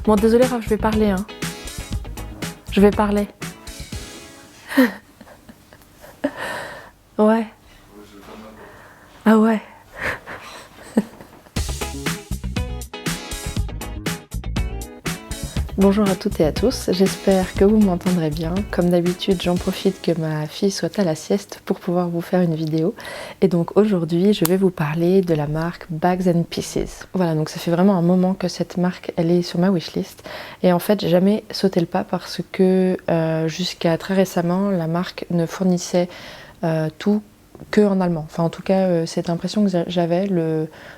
Bon, désolé, Raph, je vais parler, hein. Je vais parler. Ouais. Ah ouais. Bonjour à toutes et à tous, j'espère que vous m'entendrez bien. Comme d'habitude, j'en profite que ma fille soit à la sieste pour pouvoir vous faire une vidéo. Et donc aujourd'hui, je vais vous parler de la marque Bags and Pieces. Voilà, donc ça fait vraiment un moment que cette marque, elle est sur ma wishlist. Et en fait, j'ai jamais sauté le pas parce que jusqu'à très récemment, la marque ne fournissait tout que en allemand. Enfin, en tout cas, cette impression que j'avais.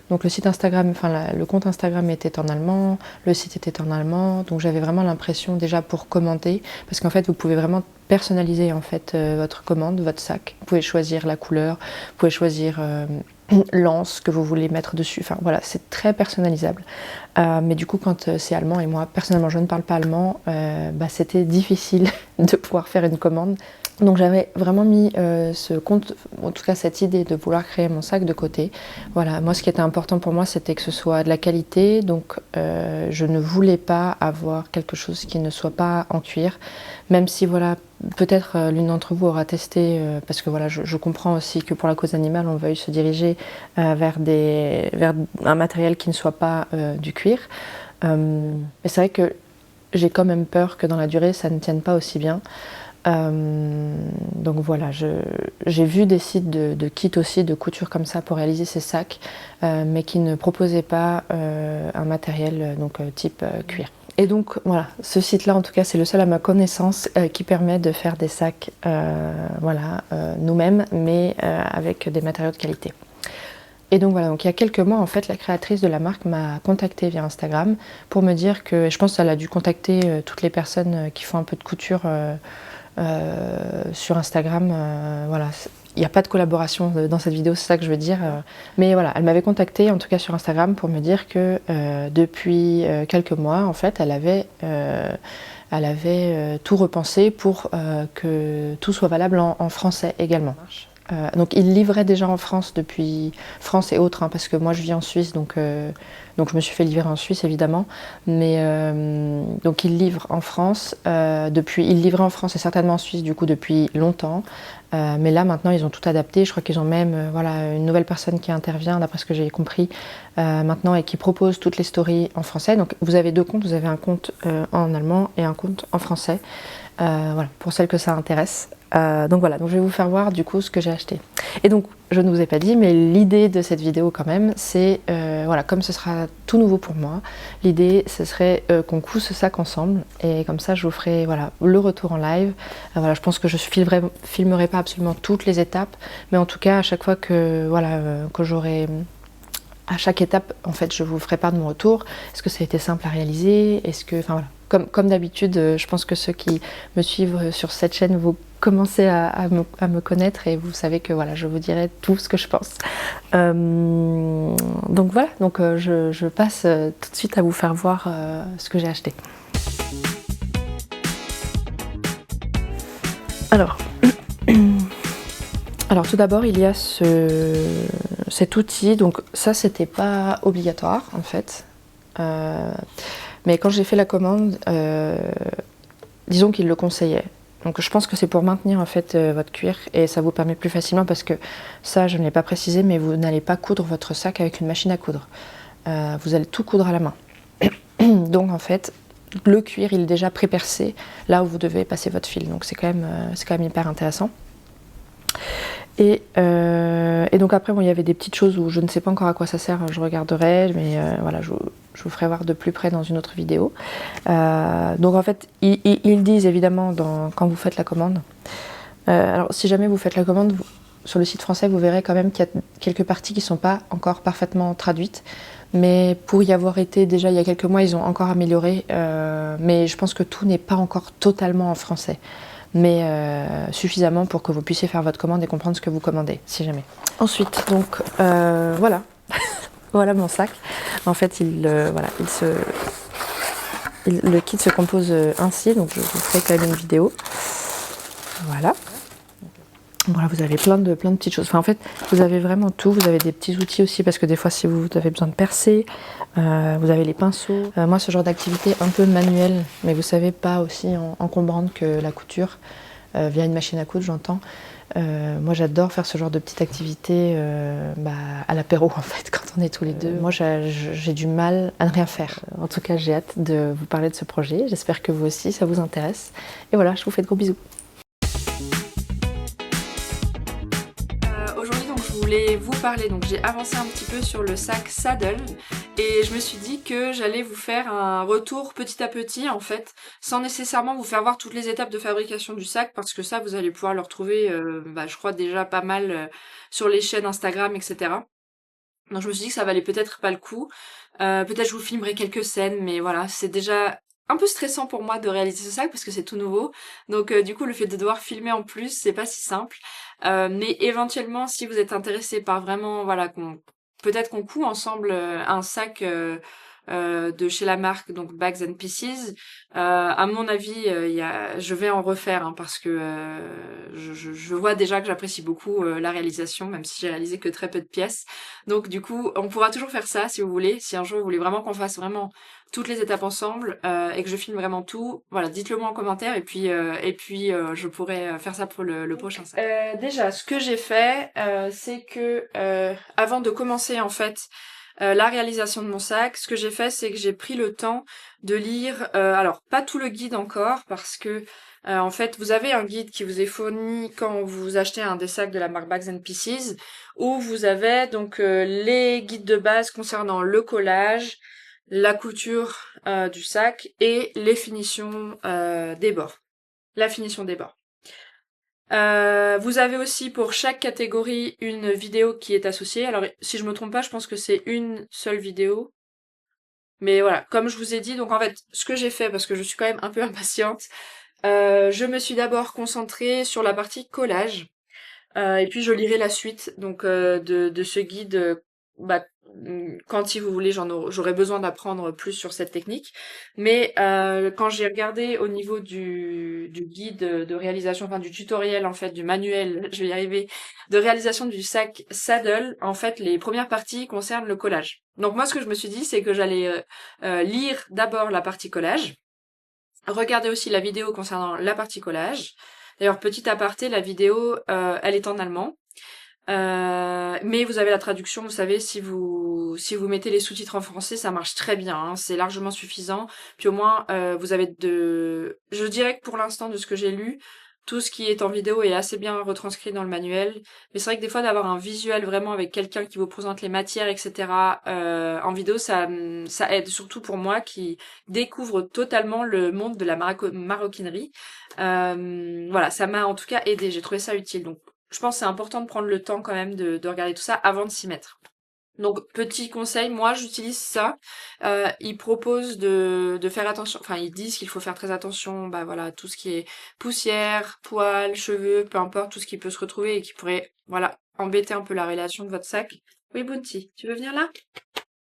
Donc le site Instagram, enfin le compte Instagram était en allemand, le site était en allemand. Donc j'avais vraiment l'impression déjà pour commander, parce qu'en fait, vous pouvez vraiment personnaliser en fait votre commande, votre sac. Vous pouvez choisir la couleur, vous pouvez choisir l'anse que vous voulez mettre dessus. Enfin voilà, c'est très personnalisable. Mais du coup, quand c'est allemand, et moi personnellement je ne parle pas allemand, c'était difficile de pouvoir faire une commande. Donc j'avais vraiment mis ce compte, en tout cas cette idée de vouloir créer mon sac de côté. Voilà, moi ce qui était important pour moi c'était que ce soit de la qualité, donc je ne voulais pas avoir quelque chose qui ne soit pas en cuir, même si voilà, peut-être l'une d'entre vous aura testé, parce que voilà, je comprends aussi que pour la cause animale on veuille se diriger vers un matériel qui ne soit pas du cuir. Mais c'est vrai que j'ai quand même peur que dans la durée ça ne tienne pas aussi bien. Donc voilà, j'ai vu des sites de kits aussi, de couture comme ça pour réaliser ces sacs, mais qui ne proposaient pas un matériel donc type cuir. Et donc voilà, ce site-là en tout cas c'est le seul à ma connaissance qui permet de faire des sacs nous-mêmes, mais avec des matériaux de qualité. Et donc voilà, donc il y a quelques mois en fait la créatrice de la marque m'a contactée via Instagram pour me dire que, je pense qu'elle a dû contacter toutes les personnes qui font un peu de couture sur Instagram, voilà, il n'y a pas de collaboration dans cette vidéo, c'est ça que je veux dire, mais voilà, elle m'avait contactée en tout cas sur Instagram pour me dire que depuis quelques mois en fait elle avait tout repensé pour que tout soit valable en français également. Donc il livrait déjà en France depuis France et autres, hein, parce que moi je vis en Suisse, donc je me suis fait livrer en Suisse évidemment, mais donc il livre en France il livrait en France et certainement en Suisse du coup depuis longtemps, mais là maintenant ils ont tout adapté. Je crois qu'ils ont même voilà, une nouvelle personne qui intervient d'après ce que j'ai compris maintenant et qui propose toutes les stories en français. Donc vous avez deux comptes, vous avez un compte en allemand et un compte en français. Voilà, pour celles que ça intéresse. Donc voilà, donc je vais vous faire voir du coup ce que j'ai acheté. Et donc je ne vous ai pas dit, mais l'idée de cette vidéo quand même, c'est voilà, comme ce sera tout nouveau pour moi, l'idée ce serait qu'on couse ce sac ensemble, et comme ça je vous ferai voilà, le retour en live. Voilà, je pense que je filmerai pas absolument toutes les étapes, mais en tout cas à chaque fois que voilà, que j'aurai... À chaque étape, en fait, je vous ferai part de mon retour. Est-ce que ça a été simple à réaliser? Est-ce que, enfin voilà, comme d'habitude, je pense que ceux qui me suivent sur cette chaîne, vous commencez à me connaître et vous savez que voilà, je vous dirai tout ce que je pense. Donc voilà, donc je passe tout de suite à vous faire voir ce que j'ai acheté. Alors tout d'abord il y a cet outil, donc ça c'était pas obligatoire en fait, mais quand j'ai fait la commande, disons qu'il le conseillait. Donc je pense que c'est pour maintenir en fait votre cuir, et ça vous permet plus facilement, parce que ça je ne l'ai pas précisé, mais vous n'allez pas coudre votre sac avec une machine à coudre, vous allez tout coudre à la main. Donc en fait le cuir il est déjà pré-percé là où vous devez passer votre fil, donc c'est quand même hyper intéressant. Et donc après bon, il y avait des petites choses où je ne sais pas encore à quoi ça sert, je regarderai, mais voilà, je vous ferai voir de plus près dans une autre vidéo. Donc en fait ils disent évidemment quand vous faites la commande, alors si jamais vous faites la commande sur le site français, vous verrez quand même qu'il y a quelques parties qui ne sont pas encore parfaitement traduites, mais pour y avoir été déjà il y a quelques mois, ils ont encore amélioré, mais je pense que tout n'est pas encore totalement en français, mais suffisamment pour que vous puissiez faire votre commande et comprendre ce que vous commandez, si jamais. Ensuite, donc voilà, voilà mon sac. En fait, le kit se compose ainsi, donc je vous ferai quand même une vidéo. Voilà. Voilà, vous avez plein de petites choses. Enfin, en fait, vous avez vraiment tout. Vous avez des petits outils aussi parce que des fois, si vous avez besoin de percer, vous avez les pinceaux. Moi, ce genre d'activité un peu manuelle, mais vous savez, pas aussi encombrante que la couture, via une machine à coudre, j'entends. Moi, j'adore faire ce genre de petite activité à l'apéro, en fait, quand on est tous les deux. Moi, j'ai du mal à ne rien faire. En tout cas, j'ai hâte de vous parler de ce projet. J'espère que vous aussi, ça vous intéresse. Et voilà, je vous fais de gros bisous. Aujourd'hui, donc, je voulais vous parler. Donc, j'ai avancé un petit peu sur le sac Saddle et je me suis dit que j'allais vous faire un retour petit à petit, en fait, sans nécessairement vous faire voir toutes les étapes de fabrication du sac, parce que ça, vous allez pouvoir le retrouver, je crois déjà pas mal sur les chaînes Instagram, etc. Donc, je me suis dit que ça valait peut-être pas le coup. Peut-être je vous filmerai quelques scènes, mais voilà, c'est déjà un peu stressant pour moi de réaliser ce sac parce que c'est tout nouveau. Donc du coup, le fait de devoir filmer en plus, c'est pas si simple. Mais éventuellement, si vous êtes intéressé par vraiment, voilà, peut-être qu'on coud ensemble un sac de chez la marque, donc Bags and Pieces. À mon avis, je vais en refaire, hein, parce que je vois déjà que j'apprécie beaucoup la réalisation, même si j'ai réalisé que très peu de pièces. Donc du coup, on pourra toujours faire ça si vous voulez. Si un jour vous voulez vraiment qu'on fasse vraiment toutes les étapes ensemble et que je filme vraiment tout, voilà, dites-le moi en commentaire et puis je pourrai faire ça pour le prochain sac. Déjà, ce que j'ai fait, c'est que avant de commencer en fait la réalisation de mon sac, ce que j'ai fait, c'est que j'ai pris le temps de lire, alors pas tout le guide encore, parce que en fait, vous avez un guide qui vous est fourni quand vous achetez un des sacs de la marque Bags and Pieces, où vous avez donc les guides de base concernant le collage, la couture du sac et les finitions des bords. La finition des bords. Vous avez aussi pour chaque catégorie une vidéo qui est associée. Alors si je me trompe pas, je pense que c'est une seule vidéo. Mais voilà, comme je vous ai dit, donc en fait, ce que j'ai fait, parce que je suis quand même un peu impatiente, je me suis d'abord concentrée sur la partie collage. Et puis je lirai la suite donc de ce guide quand si vous voulez j'aurais besoin d'apprendre plus sur cette technique. Mais quand j'ai regardé au niveau du guide de réalisation, enfin du tutoriel en fait, du manuel, je vais y arriver, de réalisation du sac Saddle, en fait les premières parties concernent le collage. Donc moi ce que je me suis dit c'est que j'allais lire d'abord la partie collage, regarder aussi la vidéo concernant la partie collage. D'ailleurs, petit aparté, la vidéo, elle est en allemand. Mais vous avez la traduction, vous savez, si vous mettez les sous-titres en français, ça marche très bien, hein, c'est largement suffisant. Puis au moins, vous avez je dirais que pour l'instant, de ce que j'ai lu, tout ce qui est en vidéo est assez bien retranscrit dans le manuel. Mais c'est vrai que des fois, d'avoir un visuel vraiment avec quelqu'un qui vous présente les matières, etc., en vidéo, ça aide, surtout pour moi qui découvre totalement le monde de la maroquinerie. Voilà, ça m'a en tout cas aidé, j'ai trouvé ça utile. Donc je pense que c'est important de prendre le temps quand même de regarder tout ça avant de s'y mettre. Donc petit conseil, moi j'utilise ça. Ils proposent de faire attention, enfin ils disent qu'il faut faire très attention, voilà, tout ce qui est poussière, poils, cheveux, peu importe, tout ce qui peut se retrouver et qui pourrait, voilà, embêter un peu la relation de votre sac. Oui Bounty, tu veux venir là?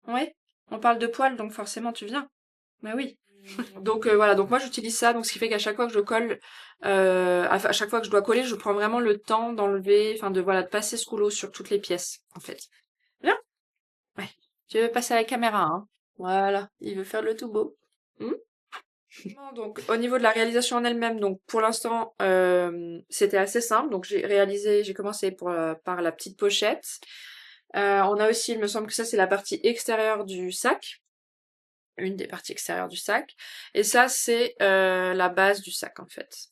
Ouais. On parle de poils, donc forcément tu viens. Mais oui. Donc voilà, donc moi j'utilise ça, donc ce qui fait qu'à chaque fois que je colle, à chaque fois que je dois coller, je prends vraiment le temps d'enlever, enfin de passer ce rouleau sur toutes les pièces, en fait. Bien? Ouais. Tu veux passer à la caméra, hein? Voilà, il veut faire le tout beau. Hmm. Donc au niveau de la réalisation en elle-même, donc pour l'instant c'était assez simple, donc j'ai commencé par la petite pochette. On a aussi, il me semble que ça c'est la partie extérieure du sac. Une des parties extérieures du sac. Et ça, c'est la base du sac, en fait.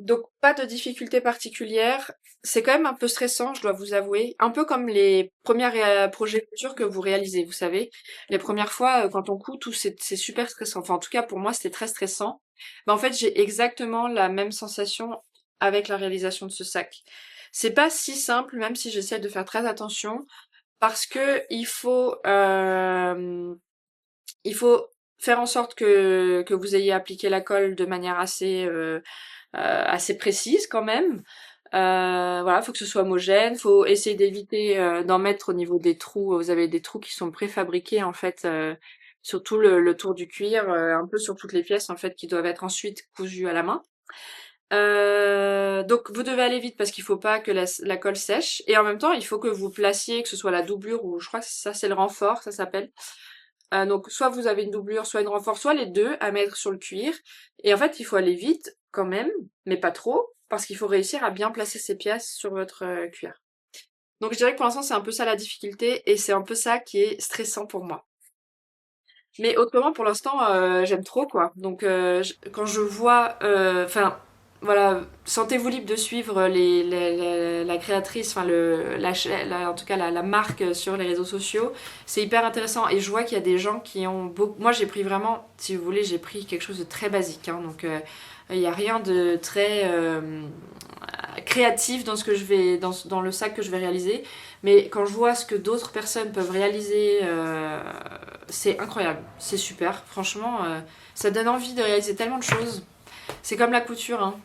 Donc, pas de difficulté particulière. C'est quand même un peu stressant, je dois vous avouer. Un peu comme les premiers projets de couture que vous réalisez, vous savez. Les premières fois, quand on coud, c'est super stressant. Enfin, en tout cas, pour moi, c'était très stressant. En fait, j'ai exactement la même sensation avec la réalisation de ce sac. C'est pas si simple, même si j'essaie de faire très attention, parce que il faut faire en sorte que vous ayez appliqué la colle de manière assez précise quand même. Voilà, faut que ce soit homogène, faut essayer d'éviter d'en mettre au niveau des trous. Vous avez des trous qui sont préfabriqués en fait sur tout le tour du cuir, un peu sur toutes les pièces en fait qui doivent être ensuite cousues à la main. Donc vous devez aller vite parce qu'il faut pas que la colle sèche. Et en même temps, il faut que vous placiez, que ce soit la doublure ou je crois que ça c'est le renfort, ça s'appelle. Donc soit vous avez une doublure, soit une renfort, soit les deux à mettre sur le cuir. Et en fait, il faut aller vite quand même, mais pas trop, parce qu'il faut réussir à bien placer ces pièces sur votre cuir. Donc je dirais que pour l'instant c'est un peu ça la difficulté et c'est un peu ça qui est stressant pour moi. Mais autrement pour l'instant j'aime trop quoi. Donc quand je vois, enfin voilà, sentez-vous libre de suivre la créatrice, enfin en tout cas la marque sur les réseaux sociaux. C'est hyper intéressant et je vois qu'il y a des gens qui ont beaucoup. Moi j'ai pris vraiment, si vous voulez, j'ai pris quelque chose de très basique. Hein, donc il n'y a rien de très créatif dans ce que je vais dans le sac que je vais réaliser, mais quand je vois ce que d'autres personnes peuvent réaliser, c'est incroyable, c'est super, franchement, ça donne envie de réaliser tellement de choses. C'est comme la couture, hein.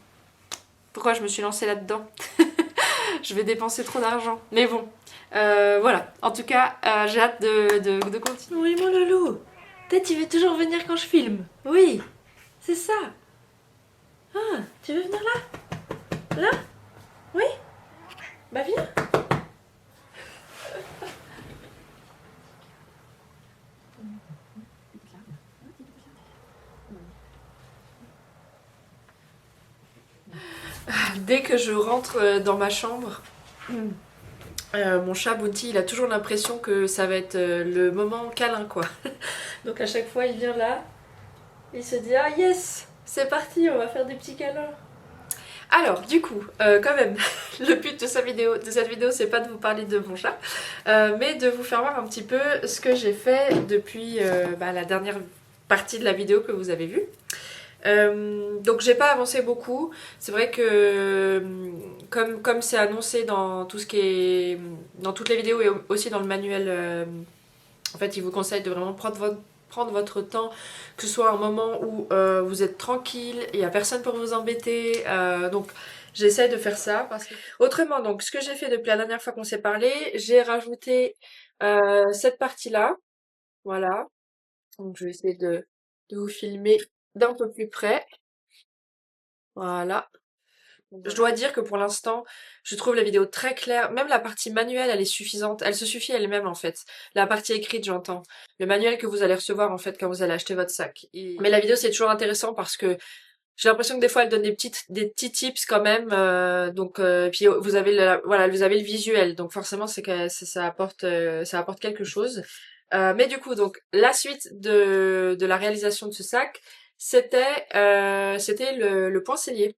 Pourquoi je me suis lancée là-dedans? Je vais dépenser trop d'argent, mais bon, voilà. En tout cas, j'ai hâte de continuer. Oui, mon loulou. Peut-être tu veux toujours venir quand je filme. Oui, c'est ça. Ah, tu veux venir là? Là? Oui? Bah viens. Dès que je rentre dans ma chambre, mon chat Bounty, il a toujours l'impression que ça va être le moment câlin, quoi. Donc à chaque fois, il vient là, il se dit ah yes, c'est parti, on va faire des petits câlins. Alors, du coup, quand même, le but de cette vidéo, c'est pas de vous parler de mon chat, mais de vous faire voir un petit peu ce que j'ai fait depuis la dernière partie de la vidéo que vous avez vue. Donc j'ai pas avancé beaucoup. C'est vrai que comme c'est annoncé dans tout ce qui est dans toutes les vidéos et aussi dans le manuel, en fait, il vous conseille de vraiment prendre votre temps, que ce soit un moment où vous êtes tranquille, il n'y a personne pour vous embêter. Donc j'essaie de faire ça. Autrement, donc ce que j'ai fait depuis la dernière fois qu'on s'est parlé, j'ai rajouté cette partie-là. Voilà. Donc je vais essayer de vous filmer d'un peu plus près. Voilà. Je dois dire que pour l'instant, je trouve la vidéo très claire. Même la partie manuelle, elle est suffisante. Elle se suffit elle-même en fait. La partie écrite, j'entends. Le manuel que vous allez recevoir en fait quand vous allez acheter votre sac. Mais la vidéo, c'est toujours intéressant parce que j'ai l'impression que des fois, elle donne des petits tips quand même. Puis vous avez voilà, vous avez le visuel. Donc forcément, c'est que ça apporte quelque chose. Mais du coup, donc la suite de la réalisation de ce sac, c'était le point sellier.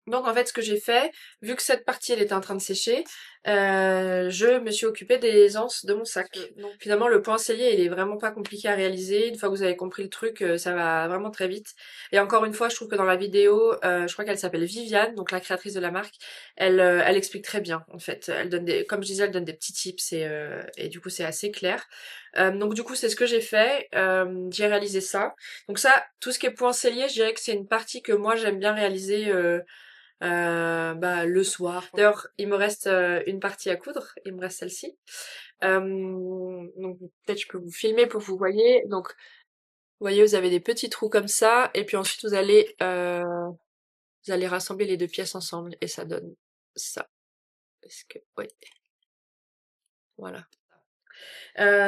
Donc en fait ce que j'ai fait, vu que cette partie elle était en train de sécher, je me suis occupée des anses de mon sac. Donc finalement le point sellier il est vraiment pas compliqué à réaliser, une fois que vous avez compris le truc ça va vraiment très vite. Et encore une fois je trouve que dans la vidéo, je crois qu'elle s'appelle Viviane, donc la créatrice de la marque, elle explique très bien en fait. Elle donne comme je disais elle donne des petits tips et du coup c'est assez clair. Donc du coup c'est ce que j'ai fait, j'ai réalisé ça. Donc ça, tout ce qui est point sellier, je dirais que c'est une partie que moi j'aime bien réaliser le soir. D'ailleurs, il me reste une partie à coudre, il me reste celle-ci. Donc peut-être je peux vous filmer pour que vous voyez. Donc vous voyez, vous avez des petits trous comme ça, et puis ensuite vous allez rassembler les deux pièces ensemble et ça donne ça. Est-ce que oui, voilà.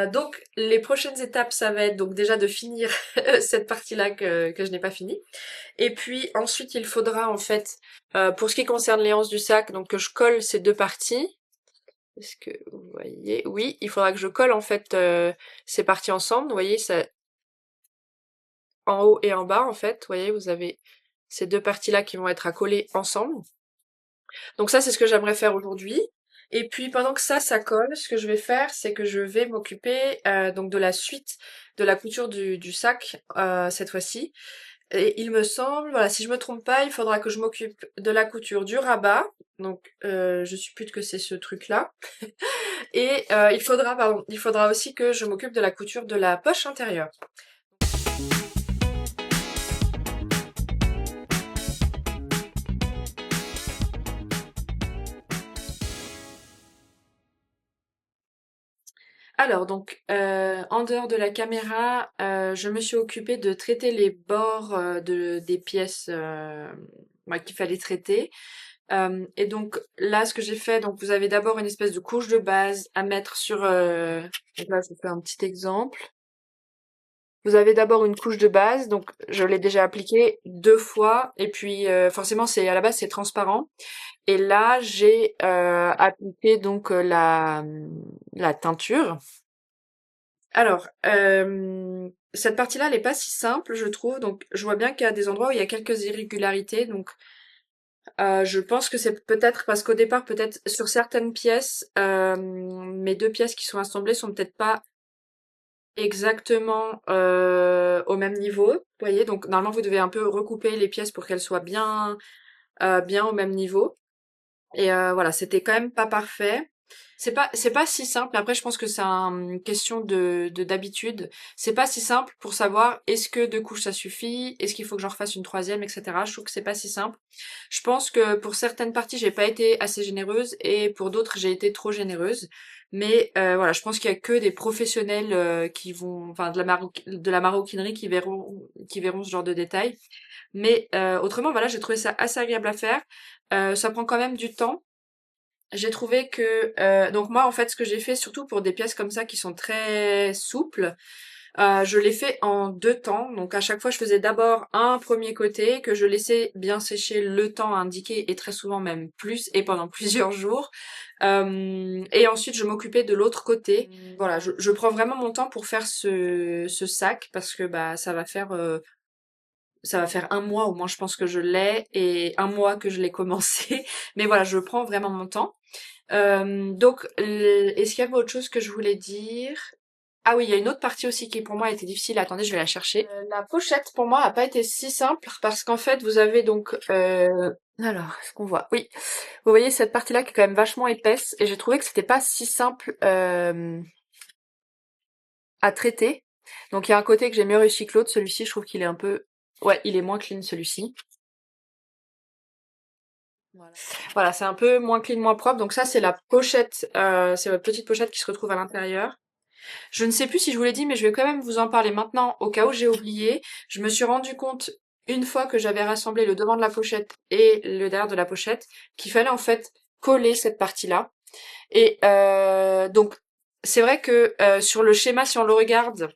Donc les prochaines étapes, ça va être donc déjà de finir cette partie-là que je n'ai pas finie. Et puis ensuite, il faudra en fait, pour ce qui concerne les anses du sac, donc que je colle ces deux parties. Est-ce que vous voyez? Oui, il faudra que je colle en fait ces parties ensemble. Vous voyez, ça, en haut et en bas en fait. Vous voyez, vous avez ces deux parties-là qui vont être à coller ensemble. Donc ça, c'est ce que j'aimerais faire aujourd'hui. Et puis pendant que ça colle, ce que je vais faire, c'est que je vais m'occuper donc de la suite de la couture du sac cette fois-ci. Et il me semble, voilà, si je me trompe pas, il faudra que je m'occupe de la couture du rabat. Donc je suppute que c'est ce truc-là. Et il faudra aussi que je m'occupe de la couture de la poche intérieure. Alors donc, en dehors de la caméra, je me suis occupée de traiter les bords des pièces qu'il fallait traiter. Et donc là, ce que j'ai fait, donc vous avez d'abord une espèce de couche de base à mettre sur... donc là, je vous fais un petit exemple. Vous avez d'abord une couche de base, donc je l'ai déjà appliquée 2 fois, et puis forcément, c'est à la base, c'est transparent. Et là, j'ai appliqué donc la teinture. Alors, cette partie-là, elle est pas si simple, je trouve. Donc, je vois bien qu'il y a des endroits où il y a quelques irrégularités. Donc, je pense que c'est peut-être parce qu'au départ, peut-être sur certaines pièces, mes 2 pièces qui sont assemblées sont peut-être pas exactement au même niveau. Vous voyez, donc normalement, vous devez un peu recouper les pièces pour qu'elles soient bien au même niveau. Et voilà, c'était quand même pas parfait. C'est pas si simple. Après, je pense que c'est une question de d'habitude. C'est pas si simple pour savoir est-ce que 2 couches ça suffit, est-ce qu'il faut que j'en refasse une troisième, etc. Je trouve que c'est pas si simple. Je pense que pour certaines parties, j'ai pas été assez généreuse et pour d'autres, j'ai été trop généreuse. Mais voilà, je pense qu'il y a que des professionnels qui vont, enfin de la maroquinerie qui verront ce genre de détails. Mais autrement, voilà, j'ai trouvé ça assez agréable à faire. Ça prend quand même du temps. J'ai trouvé que donc moi en fait ce que j'ai fait surtout pour des pièces comme ça qui sont très souples, je l'ai fait en 2 temps. Donc à chaque fois je faisais d'abord un premier côté que je laissais bien sécher le temps indiqué et très souvent même plus et pendant plusieurs jours. Et ensuite je m'occupais de l'autre côté. Voilà, je prends vraiment mon temps pour faire ce sac parce que bah ça va faire 1 mois au moins je pense que je l'ai et 1 mois que je l'ai commencé. Mais voilà, je prends vraiment mon temps. Donc, est-ce qu'il y avait autre chose que je voulais dire? Ah oui, il y a une autre partie aussi qui pour moi a été difficile. Attendez, je vais la chercher. La pochette pour moi a pas été si simple parce qu'en fait vous avez donc alors, est-ce qu'on voit? Oui, vous voyez cette partie-là qui est quand même vachement épaisse et j'ai trouvé que c'était pas si simple à traiter. Donc il y a un côté que j'ai mieux réussi que l'autre. Celui-ci, je trouve qu'il est un peu, ouais, il est moins clean celui-ci. Voilà, c'est un peu moins clean, moins propre. Donc ça, c'est la pochette, c'est votre petite pochette qui se retrouve à l'intérieur. Je ne sais plus si je vous l'ai dit, mais je vais quand même vous en parler maintenant au cas où j'ai oublié. Je me suis rendu compte une fois que j'avais rassemblé le devant de la pochette et le derrière de la pochette qu'il fallait en fait coller cette partie-là. Et donc c'est vrai que sur le schéma, si on le regarde,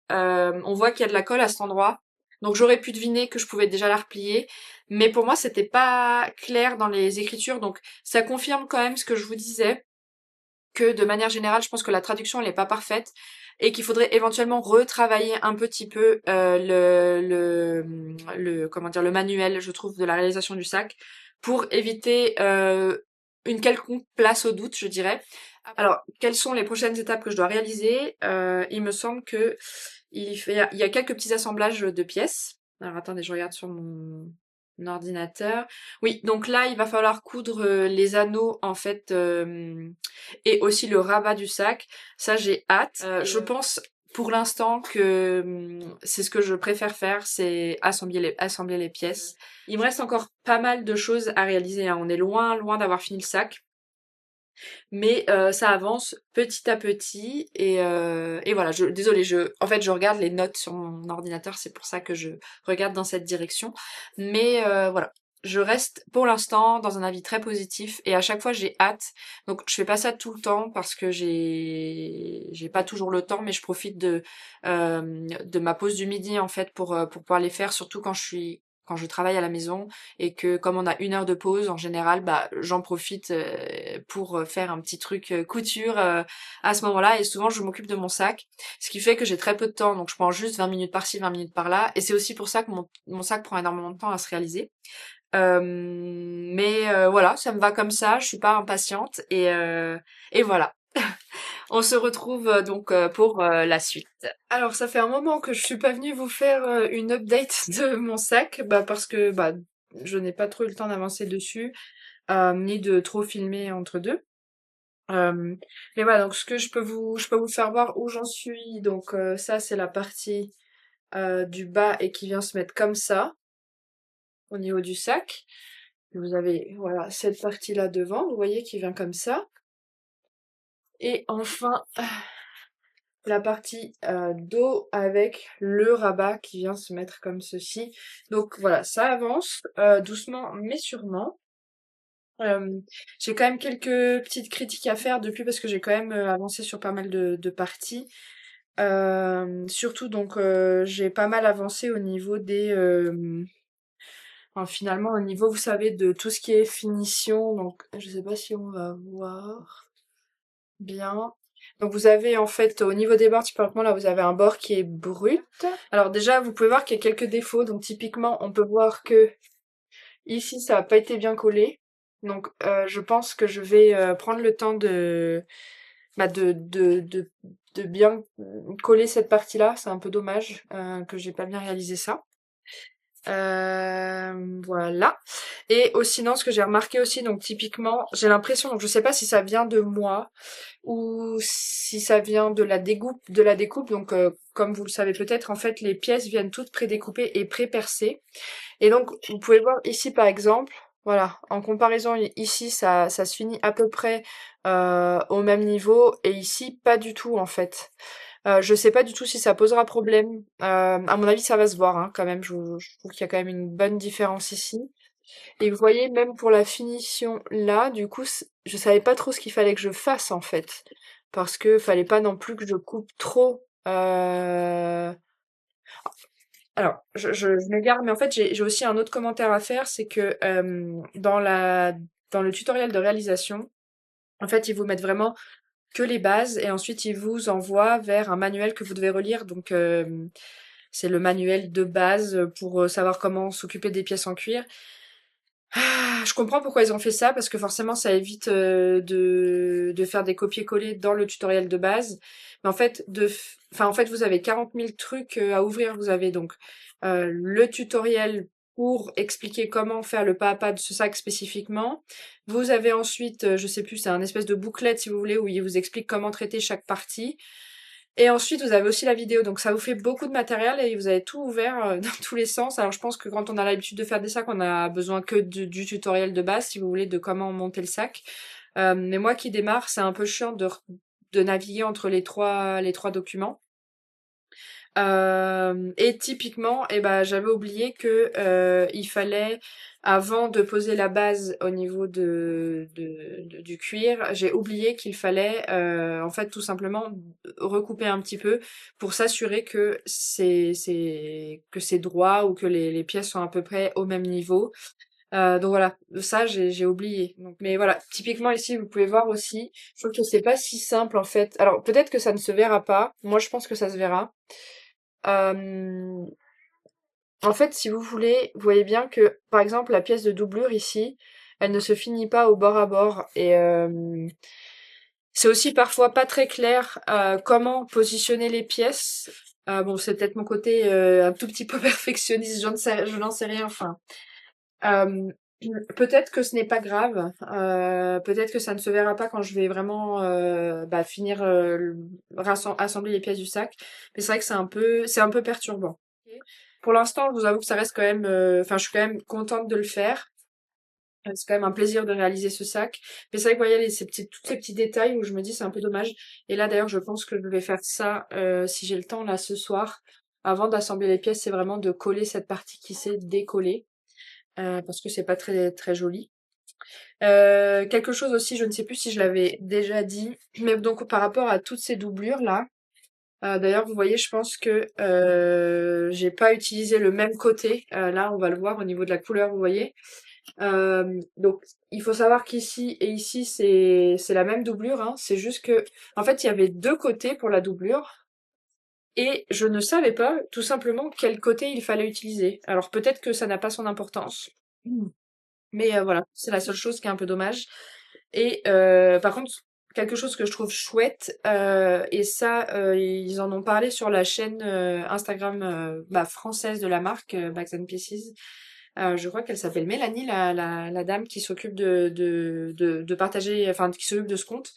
on voit qu'il y a de la colle à cet endroit. Donc j'aurais pu deviner que je pouvais déjà la replier. Mais pour moi, c'était pas clair dans les écritures. Donc ça confirme quand même ce que je vous disais, que de manière générale, je pense que la traduction elle est pas parfaite et qu'il faudrait éventuellement retravailler un petit peu le comment dire le manuel, je trouve, de la réalisation du sac pour éviter une quelconque place au doute, je dirais. Alors, quelles sont les prochaines étapes que je dois réaliser? Il me semble que il y a quelques petits assemblages de pièces. Alors attendez, je regarde sur mon ordinateur. Oui, donc là, il va falloir coudre les anneaux en fait et aussi le rabat du sac. Ça, j'ai hâte. Je pense pour l'instant que c'est ce que je préfère faire, c'est assembler les pièces. Il me reste encore pas mal de choses à réaliser, hein. On est loin, loin d'avoir fini le sac. Mais ça avance petit à petit et voilà. Désolée, en fait, je regarde les notes sur mon ordinateur, c'est pour ça que je regarde dans cette direction. Mais voilà, je reste pour l'instant dans un avis très positif et à chaque fois j'ai hâte. Donc je fais pas ça tout le temps parce que j'ai pas toujours le temps, mais je profite de ma pause du midi en fait pour pouvoir les faire, surtout quand je travaille à la maison et que comme on a 1 heure de pause en général, bah j'en profite pour faire un petit truc couture à ce moment-là et souvent je m'occupe de mon sac, ce qui fait que j'ai très peu de temps, donc je prends juste 20 minutes par-ci, 20 minutes par-là et c'est aussi pour ça que mon sac prend énormément de temps à se réaliser. Mais voilà, ça me va comme ça, je suis pas impatiente et voilà. On se retrouve donc pour la suite. Alors ça fait un moment que je suis pas venue vous faire une update de mon sac, bah parce que bah je n'ai pas trop eu le temps d'avancer dessus, ni de trop filmer entre deux. Mais voilà, donc ce que je peux vous faire voir où j'en suis. Donc ça c'est la partie du bas et qui vient se mettre comme ça au niveau du sac. Vous avez voilà cette partie là devant, vous voyez qui vient comme ça. Et enfin la partie dos avec le rabat qui vient se mettre comme ceci. Donc voilà, ça avance doucement mais sûrement. Euh, j'ai quand même quelques petites critiques à faire depuis parce que j'ai quand même avancé sur pas mal de parties. Surtout donc j'ai pas mal avancé au niveau des enfin, finalement au niveau vous savez de tout ce qui est finition. Donc je sais pas si on va voir bien. Donc vous avez en fait au niveau des bords typiquement là vous avez un bord qui est brut. Alors déjà vous pouvez voir qu'il y a quelques défauts. Donc typiquement on peut voir que ici ça a pas été bien collé. Donc je pense que je vais prendre le temps de bah de bien coller cette partie-là. C'est un peu dommage que j'ai pas bien réalisé ça. Voilà. Et sinon, ce que j'ai remarqué aussi, donc typiquement, j'ai l'impression, donc je sais pas si ça vient de moi ou si ça vient de la découpe. Donc, comme vous le savez peut-être, en fait, les pièces viennent toutes pré-découpées et pré-percées. Et donc, vous pouvez voir ici, par exemple, voilà, en comparaison, ici, ça se finit à peu près au même niveau, et ici, pas du tout, en fait. Je sais pas du tout si ça posera problème. À mon avis, ça va se voir, hein, quand même. Je trouve qu'il y a quand même une bonne différence ici. Et vous voyez, même pour la finition là, du coup, je savais pas trop ce qu'il fallait que je fasse, en fait. Parce que fallait pas non plus que je coupe trop. Alors, je m'égare, mais en fait, j'ai aussi un autre commentaire à faire, c'est que dans le tutoriel de réalisation, en fait, ils vous mettent vraiment que les bases et ensuite ils vous envoient vers un manuel que vous devez relire. Donc, c'est le manuel de base pour savoir comment s'occuper des pièces en cuir. Ah, je comprends pourquoi ils ont fait ça, parce que forcément ça évite de faire des copier-coller dans le tutoriel de base. Mais en fait, en fait, vous avez 40 000 trucs à ouvrir. Vous avez donc le tutoriel pour expliquer comment faire le pas à pas de ce sac spécifiquement. Vous avez ensuite, je sais plus, c'est un espèce de booklet si vous voulez, où il vous explique comment traiter chaque partie. Et ensuite, vous avez aussi la vidéo, donc ça vous fait beaucoup de matériel et vous avez tout ouvert dans tous les sens. Alors je pense que quand on a l'habitude de faire des sacs, on a besoin que du tutoriel de base, si vous voulez, de comment monter le sac. Mais moi qui démarre, c'est un peu chiant de naviguer entre les trois documents. Et typiquement, eh ben, j'avais oublié que il fallait, avant de poser la base au niveau du cuir, j'ai oublié qu'il fallait en fait tout simplement recouper un petit peu pour s'assurer que c'est droit ou que les pièces sont à peu près au même niveau. Donc voilà, ça j'ai oublié. Donc, mais voilà, typiquement ici vous pouvez voir aussi, je trouve que c'est pas si simple en fait. Alors peut-être que ça ne se verra pas, moi je pense que ça se verra. Euh, En fait, si vous voulez, vous voyez bien que, par exemple, la pièce de doublure ici, elle ne se finit pas au bord à bord. Et c'est aussi parfois pas très clair comment positionner les pièces. Bon, c'est peut-être mon côté un tout petit peu perfectionniste, je n'en sais rien. Enfin, euh, peut-être que ce n'est pas grave. Peut-être que ça ne se verra pas quand je vais vraiment finir assembler les pièces du sac. Mais c'est vrai que c'est un peu perturbant. Pour l'instant, je vous avoue que ça reste quand même, enfin, je suis quand même contente de le faire. C'est quand même un plaisir de réaliser ce sac. Mais c'est vrai que vous voyez, tous ces petits détails où je me dis c'est un peu dommage. Et là, d'ailleurs, je pense que je vais faire ça, si j'ai le temps, là, ce soir. Avant d'assembler les pièces, c'est vraiment de coller cette partie qui s'est décollée. Parce que c'est pas très, très joli. Quelque chose aussi, je ne sais plus si je l'avais déjà dit, mais donc par rapport à toutes ces doublures là, d'ailleurs, vous voyez, je pense que j'ai pas utilisé le même côté. Là, on va le voir au niveau de la couleur, vous voyez. Donc, il faut savoir qu'ici et ici, c'est la même doublure. Hein. C'est juste que, en fait, il y avait deux côtés pour la doublure. Et je ne savais pas, tout simplement, quel côté il fallait utiliser. Alors, peut-être que ça n'a pas son importance. Mais voilà, c'est la seule chose qui est un peu dommage. Et par contre, quelque chose que je trouve chouette, et ça, ils en ont parlé sur la chaîne Instagram française de la marque Bags and Pieces. Je crois qu'elle s'appelle Mélanie, la dame qui s'occupe de partager, enfin qui s'occupe de ce compte.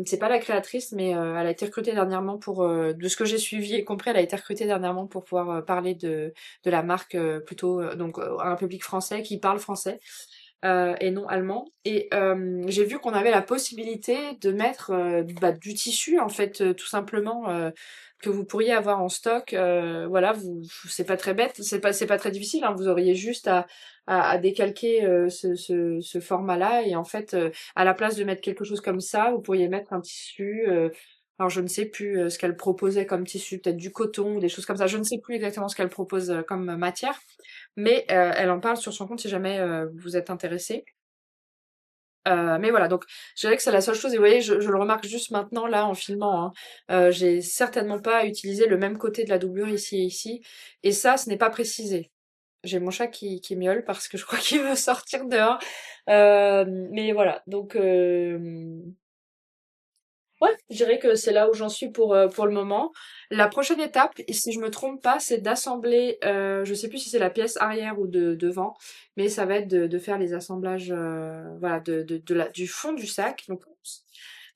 C'est pas la créatrice, mais elle a été recrutée dernièrement pour, de ce que j'ai suivi et compris, elle a été recrutée dernièrement pour pouvoir parler de la marque plutôt donc à un public français qui parle français. et non allemand. Et j'ai vu qu'on avait la possibilité de mettre du tissu, en fait, tout simplement, que vous pourriez avoir en stock. Voilà, c'est pas très bête, c'est pas très difficile, hein, vous auriez juste à décalquer ce format-là, et en fait, à la place de mettre quelque chose comme ça, vous pourriez mettre un tissu. Alors je ne sais plus ce qu'elle proposait comme tissu, peut-être du coton ou des choses comme ça. Je ne sais plus exactement ce qu'elle propose comme matière, mais elle en parle sur son compte si jamais vous êtes intéressé. Mais voilà, donc je dirais que c'est la seule chose. Et vous voyez, je le remarque juste maintenant là en filmant, hein. J'ai certainement pas utilisé le même côté de la doublure ici et ici, et ça, ce n'est pas précisé. J'ai mon chat qui miaule parce que je crois qu'il veut sortir dehors. Mais voilà, donc ouais, je dirais que c'est là où j'en suis pour le moment. La prochaine étape, et si je me trompe pas, c'est d'assembler, je sais plus si c'est la pièce arrière ou de devant, mais ça va être de faire les assemblages, voilà, du fond du sac, donc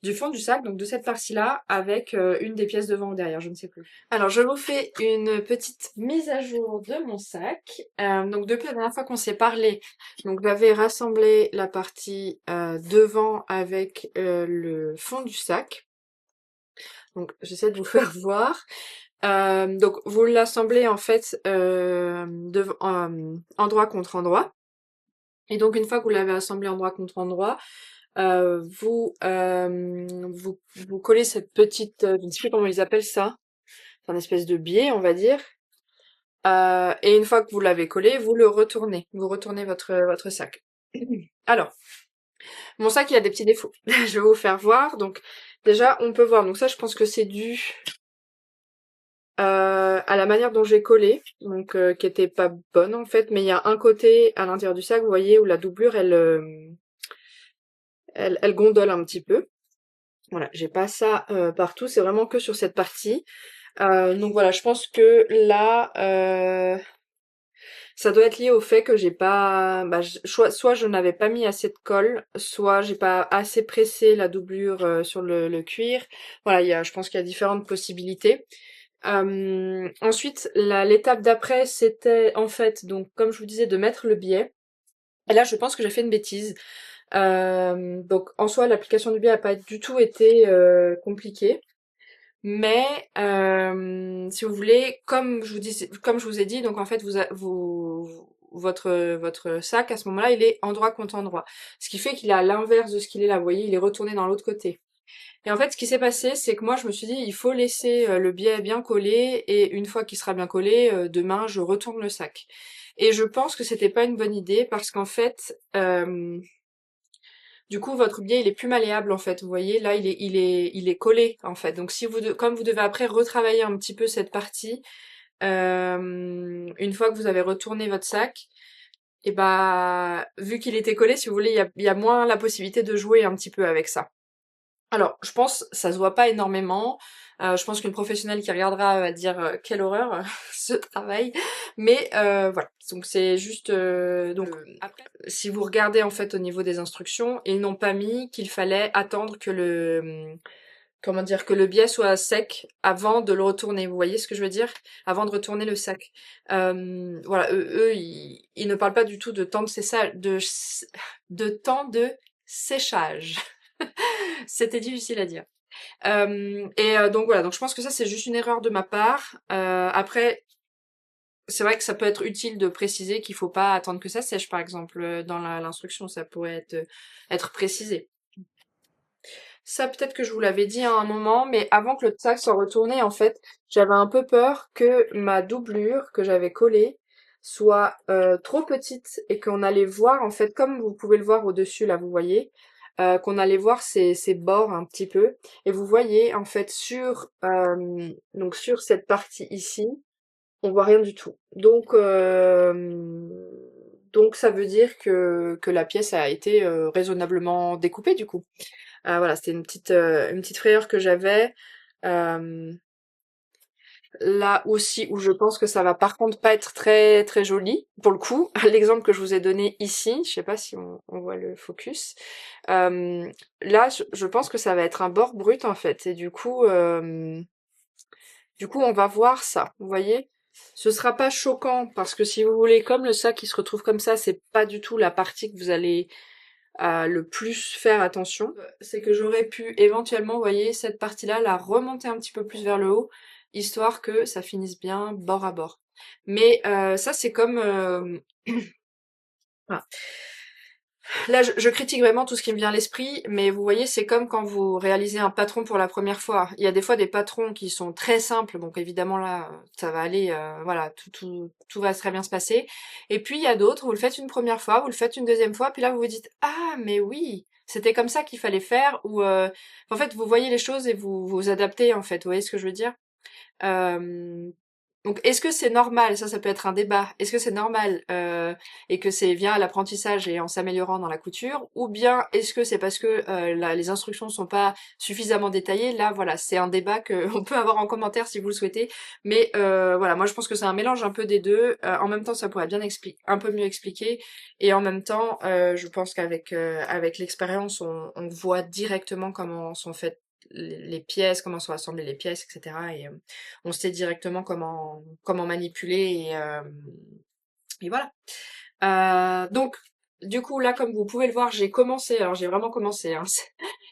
du fond du sac, donc de cette partie-là, avec une des pièces devant ou derrière, je ne sais plus. Alors, je vous fais une petite mise à jour de mon sac. Donc, depuis la dernière fois qu'on s'est parlé, donc j'avais rassemblé la partie devant avec le fond du sac. Donc, j'essaie de vous faire voir. Donc, vous l'assemblez en fait endroit contre endroit. Et donc, une fois que vous l'avez assemblé endroit contre endroit, vous collez cette petite, je ne sais plus comment ils appellent ça, c'est un espèce de biais, on va dire. Et une fois que vous l'avez collé, vous le retournez. Vous retournez votre sac. Alors, mon sac, il a des petits défauts. Je vais vous faire voir. Donc, déjà, on peut voir. Donc ça, je pense que c'est dû à la manière dont j'ai collé. Donc, qui était pas bonne, en fait. Mais il y a un côté à l'intérieur du sac, vous voyez, où la doublure, elle gondole un petit peu. Voilà, j'ai pas ça partout. C'est vraiment que sur cette partie. Donc voilà, je pense que là, ça doit être lié au fait que j'ai pas, soit je n'avais pas mis assez de colle, soit j'ai pas assez pressé la doublure sur le cuir. Voilà, je pense qu'il y a différentes possibilités. Ensuite, l'étape d'après, c'était en fait, donc comme je vous disais, de mettre le biais. Et là, je pense que j'ai fait une bêtise. Donc en soi, l'application du biais n'a pas du tout été compliquée. Mais si vous voulez, comme je vous ai dit, donc en fait votre sac à ce moment-là, il est endroit contre endroit, ce qui fait qu'il est à l'inverse de ce qu'il est là. Vous voyez, il est retourné dans l'autre côté. Et en fait, ce qui s'est passé, c'est que moi, je me suis dit, il faut laisser le biais bien collé, et une fois qu'il sera bien collé, demain, je retourne le sac. Et je pense que c'était pas une bonne idée parce qu'en fait, du coup, votre biais, il est plus malléable, en fait. Vous voyez, là, il est collé, en fait. Donc, si comme vous devez après retravailler un petit peu cette partie, une fois que vous avez retourné votre sac, et bah, vu qu'il était collé, si vous voulez, il y a moins la possibilité de jouer un petit peu avec ça. Alors, je pense, ça se voit pas énormément. Je pense qu'une professionnelle qui regardera va dire quelle horreur ce travail. Mais voilà. Donc c'est juste donc après, si vous regardez en fait au niveau des instructions, ils n'ont pas mis qu'il fallait attendre que comment dire, que le biais soit sec avant de le retourner. Vous voyez ce que je veux dire? Avant de retourner le sac. Voilà, eux ils ne parlent pas du tout de temps de temps de séchage. C'était difficile à dire. Donc voilà, donc je pense que ça c'est juste une erreur de ma part. Après, c'est vrai que ça peut être utile de préciser qu'il faut pas attendre que ça sèche, par exemple, dans l'instruction, ça pourrait être précisé. Ça peut-être que je vous l'avais dit à un moment, mais avant que le sac soit retourné, en fait, j'avais un peu peur que ma doublure que j'avais collée soit trop petite et qu'on allait voir, en fait, comme vous pouvez le voir au-dessus, là, vous voyez, qu'on allait voir ces bords un petit peu. Et vous voyez, en fait, donc sur cette partie ici, on voit rien du tout. Donc ça veut dire que la pièce a été raisonnablement découpée, du coup. Voilà, c'était une petite frayeur que j'avais. Euh, Là aussi où je pense que ça va par contre pas être très très joli pour le coup. L'exemple que je vous ai donné ici, je sais pas si on voit le focus. Là, je pense que ça va être un bord brut en fait, et du coup on va voir ça. Vous voyez, Ce sera pas choquant parce que si vous voulez, comme le sac qui se retrouve comme ça, c'est pas du tout la partie que vous allez le plus faire attention. C'est que j'aurais pu éventuellement, vous voyez, cette partie-là, la remonter un petit peu plus vers le haut, histoire que ça finisse bien bord à bord. Mais ça, c'est comme... voilà. Là, je critique vraiment tout ce qui me vient à l'esprit, mais vous voyez, c'est comme quand vous réalisez un patron pour la première fois. Il y a des fois des patrons qui sont très simples, donc évidemment là, ça va aller, voilà, tout va très bien se passer. Et puis il y a d'autres, vous le faites une première fois, vous le faites une deuxième fois, puis là vous vous dites, ah mais oui, c'était comme ça qu'il fallait faire, ou en fait vous voyez les choses et vous adaptez en fait. Vous voyez ce que je veux dire? Euh, donc, est-ce que c'est normal? Ça peut être un débat. Est-ce que c'est normal et que c'est via l'apprentissage et en s'améliorant dans la couture, ou bien est-ce que c'est parce que les instructions sont pas suffisamment détaillées? Là, voilà, c'est un débat que on peut avoir en commentaire si vous le souhaitez. Mais voilà, moi je pense que c'est un mélange un peu des deux. En même temps, ça pourrait bien un peu mieux expliquer, et en même temps, je pense qu'avec avec l'expérience, on voit directement comment sont faites les pièces, comment sont assemblées les pièces, etc. Et on sait directement comment manipuler et voilà. Donc du coup là, comme vous pouvez le voir, j'ai commencé. Alors j'ai vraiment commencé. Hein,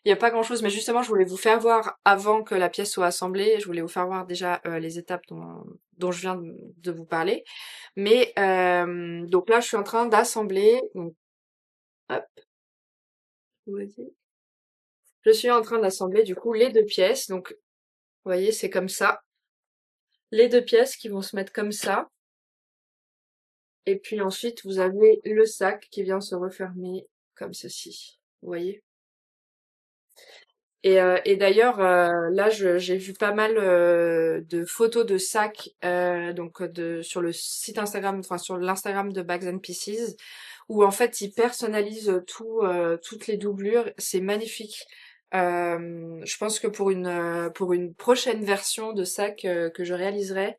il n'y a pas grand chose, mais justement je voulais vous faire voir avant que la pièce soit assemblée. Je voulais vous faire voir déjà les étapes dont je viens de vous parler. Mais donc là je suis en train d'assembler. Donc hop, je suis en train d'assembler du coup les deux pièces. Donc vous voyez, c'est comme ça. Les deux pièces qui vont se mettre comme ça. Et puis ensuite, vous avez le sac qui vient se refermer comme ceci. Vous voyez? Et d'ailleurs, là, j'ai vu pas mal de photos de sacs donc sur le site Instagram, enfin sur l'Instagram de Bags and Pieces, où en fait ils personnalisent toutes les doublures. C'est magnifique. Je pense que pour une prochaine version de sac que je réaliserai,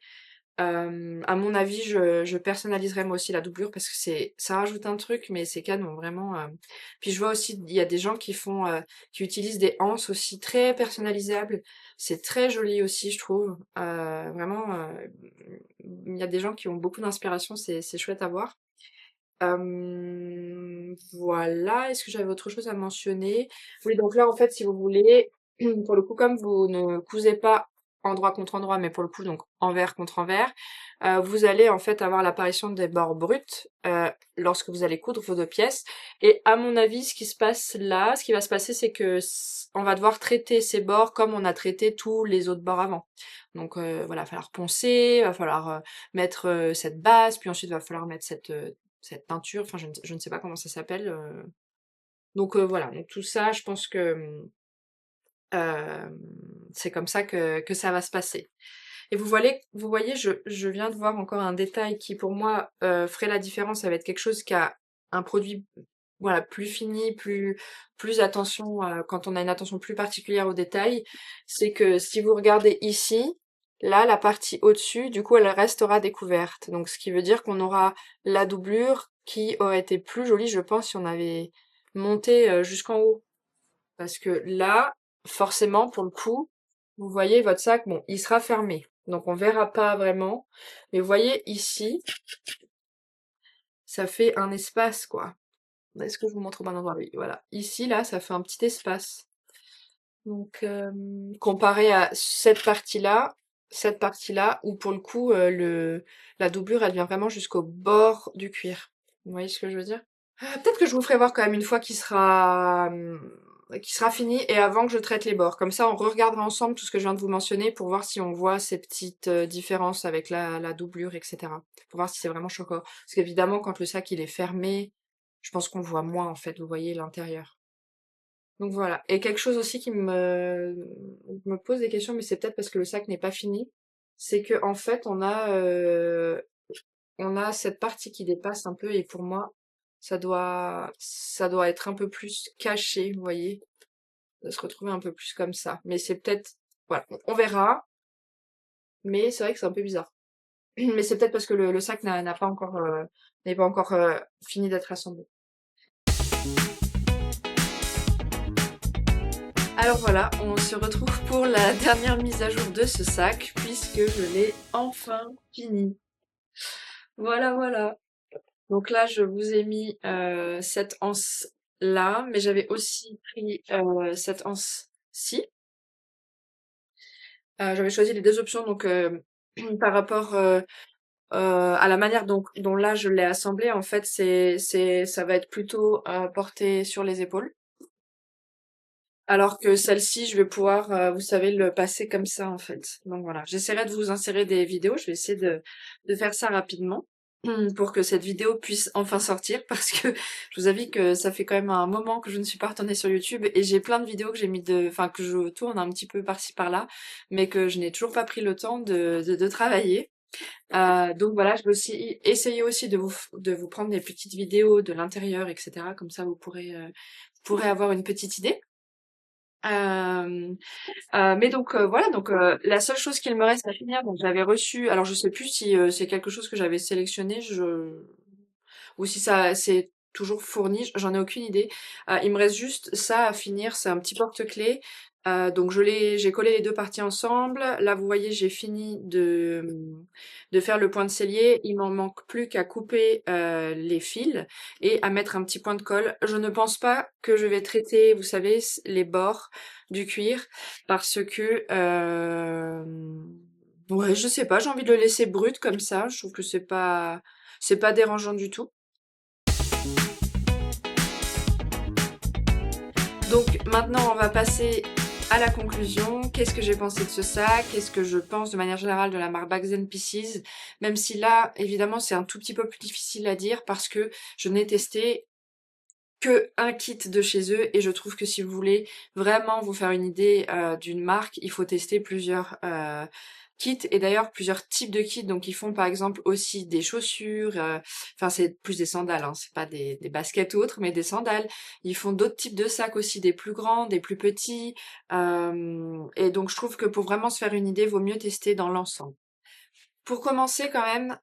à mon avis, je personnaliserai moi aussi la doublure parce que ça rajoute un truc, mais c'est canon, vraiment. Puis je vois aussi, il y a des gens qui utilisent des anses aussi très personnalisables. C'est très joli aussi, je trouve. Vraiment, il y a des gens qui ont beaucoup d'inspiration, c'est chouette à voir. Voilà, est-ce que j'avais autre chose à mentionner? Oui, donc là, en fait, si vous voulez, pour le coup, comme vous ne cousez pas endroit contre endroit, mais pour le coup, donc envers contre envers, vous allez en fait avoir l'apparition des bords bruts lorsque vous allez coudre vos deux pièces. Et à mon avis, ce qui se passe là, ce qui va se passer, c'est que on va devoir traiter ces bords comme on a traité tous les autres bords avant. Donc voilà, il va falloir poncer, il va falloir mettre cette base, puis ensuite il va falloir mettre cette teinture, enfin je ne sais pas comment ça s'appelle. Donc voilà, donc tout ça, je pense que c'est comme ça que ça va se passer. Et vous voyez, je viens de voir encore un détail qui pour moi ferait la différence. Ça va être quelque chose qui a un produit voilà, plus fini, plus attention, quand on a une attention plus particulière aux détails. C'est que si vous regardez ici, là, la partie au-dessus, du coup, elle restera découverte. Donc, ce qui veut dire qu'on aura la doublure qui aurait été plus jolie, je pense, si on avait monté jusqu'en haut. Parce que là, forcément, pour le coup, vous voyez votre sac, bon, il sera fermé. Donc, on verra pas vraiment. Mais vous voyez, ici, ça fait un espace, quoi. Est-ce que je vous montre au bon endroit? Oui, voilà. Ici, là, ça fait un petit espace. Donc, comparé à cette partie-là, où pour le coup, la doublure, elle vient vraiment jusqu'au bord du cuir. Vous voyez ce que je veux dire? Peut-être que je vous ferai voir quand même une fois qu'il sera fini et avant que je traite les bords. Comme ça, on regardera ensemble tout ce que je viens de vous mentionner pour voir si on voit ces petites différences avec la doublure, etc. Pour voir si c'est vraiment choquant. Parce qu'évidemment, quand le sac il est fermé, je pense qu'on voit moins en fait, vous voyez l'intérieur. Donc voilà. Et quelque chose aussi qui me pose des questions, mais c'est peut-être parce que le sac n'est pas fini, c'est que en fait on a cette partie qui dépasse un peu et pour moi ça doit être un peu plus caché, vous voyez, de se retrouver un peu plus comme ça. Mais c'est peut-être voilà, on verra, mais c'est vrai que c'est un peu bizarre. Mais c'est peut-être parce que le sac n'a pas encore n'est pas encore fini d'être assemblé. Alors voilà, on se retrouve pour la dernière mise à jour de ce sac, puisque je l'ai enfin fini. Voilà, voilà. Donc là, je vous ai mis cette anse-là, mais j'avais aussi pris cette anse-ci. J'avais choisi les deux options, donc par rapport à la manière dont là je l'ai assemblé, en fait, ça va être plutôt porté sur les épaules. Alors que celle-ci, je vais pouvoir, vous savez, le passer comme ça, en fait. Donc voilà, j'essaierai de vous insérer des vidéos. Je vais essayer de faire ça rapidement pour que cette vidéo puisse enfin sortir parce que je vous avoue que ça fait quand même un moment que je ne suis pas retournée sur YouTube et j'ai plein de vidéos que j'ai mis enfin, que je tourne un petit peu par-ci par-là, mais que je n'ai toujours pas pris le temps de travailler. Donc voilà, je vais aussi essayer aussi de vous prendre des petites vidéos de l'intérieur, etc. Comme ça, pourrez avoir une petite idée. Euh, mais donc voilà, donc la seule chose qu'il me reste à finir, donc j'avais reçu, alors je sais plus si c'est quelque chose que j'avais sélectionné, ou si ça c'est toujours fourni, j'en ai aucune idée. Il me reste juste ça à finir, c'est un petit porte-clés. Donc j'ai collé les deux parties ensemble. Là vous voyez j'ai fini de faire le point de sellier. Il m'en manque plus qu'à couper les fils et à mettre un petit point de colle. Je ne pense pas que je vais traiter, vous savez, les bords du cuir parce que ouais je sais pas, j'ai envie de le laisser brut comme ça. Je trouve que c'est pas dérangeant du tout. Donc maintenant, on va passer à la conclusion. Qu'est-ce que j'ai pensé de ce sac? Qu'est-ce que je pense de manière générale de la marque Bags & Pieces? Même si là, évidemment, c'est un tout petit peu plus difficile à dire parce que je n'ai testé que un kit de chez eux et je trouve que si vous voulez vraiment vous faire une idée d'une marque, il faut tester plusieurs kits et d'ailleurs plusieurs types de kits. Donc ils font par exemple aussi des chaussures, enfin c'est plus des sandales, hein, c'est pas des baskets ou autres, mais des sandales. Ils font d'autres types de sacs aussi, des plus grands, des plus petits. Et donc je trouve que pour vraiment se faire une idée, vaut mieux tester dans l'ensemble. Pour commencer quand même,